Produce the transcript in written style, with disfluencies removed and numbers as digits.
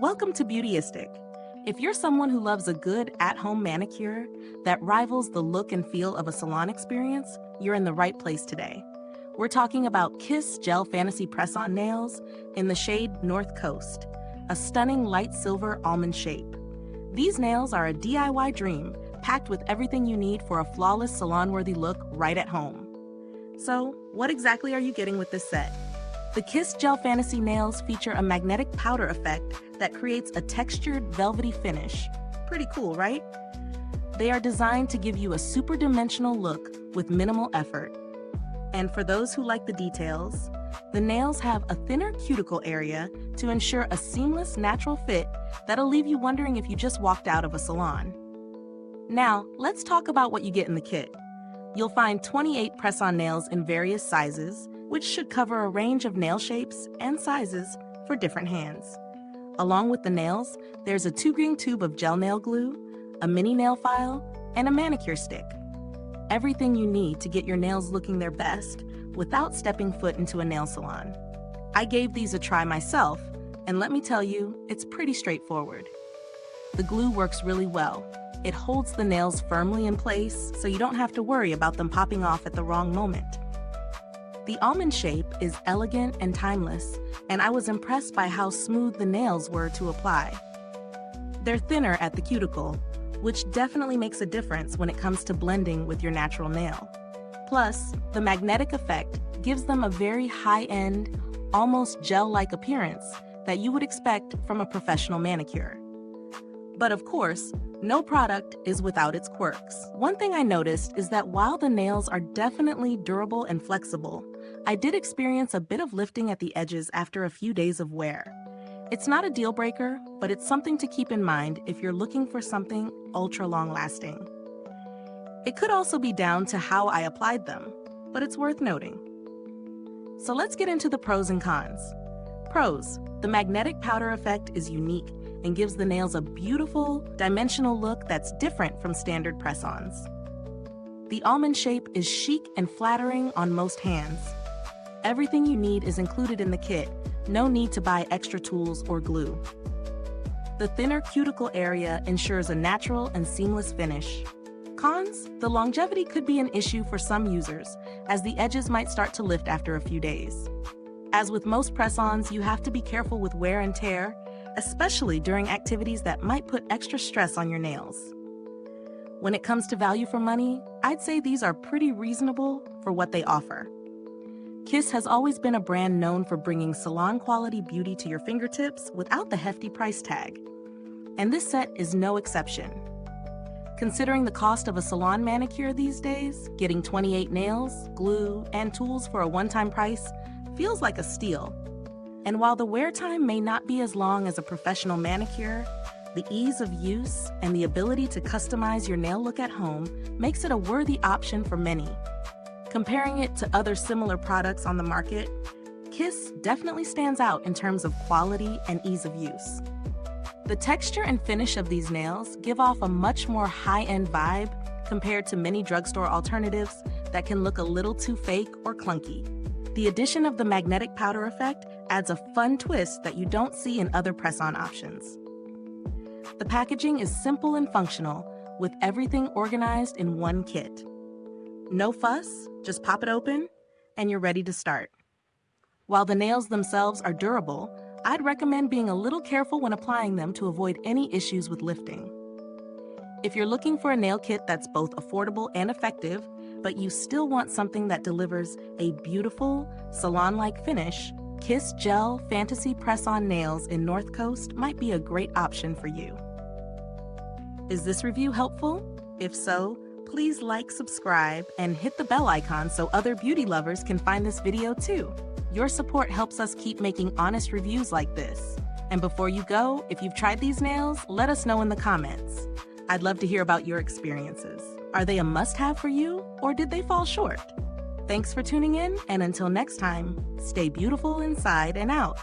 Welcome to Beautyistic. If you're someone who loves a good at-home manicure that rivals the look and feel of a salon experience, you're in the right place today. We're talking about Kiss Gel Fantasy Press-On Nails in the shade North Coast, a stunning light silver almond shape. These nails are a DIY dream, packed with everything you need for a flawless salon-worthy look right at home. So, what exactly are you getting with this set? The Kiss Gel Fantasy nails feature a magnetic powder effect that creates a textured, velvety finish. Pretty cool, right? They are designed to give you a super dimensional look with minimal effort. And for those who like the details, the nails have a thinner cuticle area to ensure a seamless, natural fit that'll leave you wondering if you just walked out of a salon. Now, let's talk about what you get in the kit. You'll find 28 press-on nails in various sizes, which should cover a range of nail shapes and sizes for different hands. Along with the nails, there's a 2-ring tube of gel nail glue, a mini nail file, and a manicure stick. Everything you need to get your nails looking their best without stepping foot into a nail salon. I gave these a try myself, and let me tell you, it's pretty straightforward. The glue works really well. It holds the nails firmly in place, so you don't have to worry about them popping off at the wrong moment. The almond shape is elegant and timeless, and I was impressed by how smooth the nails were to apply. They're thinner at the cuticle, which definitely makes a difference when it comes to blending with your natural nail. Plus, the magnetic effect gives them a very high-end, almost gel-like appearance that you would expect from a professional manicure. But of course, no product is without its quirks. One thing I noticed is that while the nails are definitely durable and flexible, I did experience a bit of lifting at the edges after a few days of wear. It's not a deal breaker, but it's something to keep in mind if you're looking for something ultra long lasting. It could also be down to how I applied them, but it's worth noting. So let's get into the pros and cons. Pros: the magnetic powder effect is unique and gives the nails a beautiful, dimensional look that's different from standard press-ons. The almond shape is chic and flattering on most hands. Everything you need is included in the kit, no need to buy extra tools or glue. The thinner cuticle area ensures a natural and seamless finish. Cons: the longevity could be an issue for some users, as the edges might start to lift after a few days. As with most press-ons, you have to be careful with wear and tear, especially during activities that might put extra stress on your nails. When it comes to value for money, I'd say these are pretty reasonable for what they offer. Kiss has always been a brand known for bringing salon-quality beauty to your fingertips without the hefty price tag. And this set is no exception. Considering the cost of a salon manicure these days, getting 28 nails, glue, and tools for a one-time price feels like a steal. And while the wear time may not be as long as a professional manicure, the ease of use and the ability to customize your nail look at home makes it a worthy option for many. Comparing it to other similar products on the market, Kiss definitely stands out in terms of quality and ease of use. The texture and finish of these nails give off a much more high-end vibe compared to many drugstore alternatives that can look a little too fake or clunky. The addition of the magnetic powder effect adds a fun twist that you don't see in other press-on options. The packaging is simple and functional, with everything organized in one kit. No fuss, just pop it open, and you're ready to start. While the nails themselves are durable, I'd recommend being a little careful when applying them to avoid any issues with lifting. If you're looking for a nail kit that's both affordable and effective, but you still want something that delivers a beautiful, salon-like finish, Kiss Gel Fantasy Press-On Nails in North Coast might be a great option for you. Is this review helpful? If so, please like, subscribe, and hit the bell icon so other beauty lovers can find this video too. Your support helps us keep making honest reviews like this. And before you go, if you've tried these nails, let us know in the comments. I'd love to hear about your experiences. Are they a must-have for you, or did they fall short? Thanks for tuning in, and until next time, stay beautiful inside and out.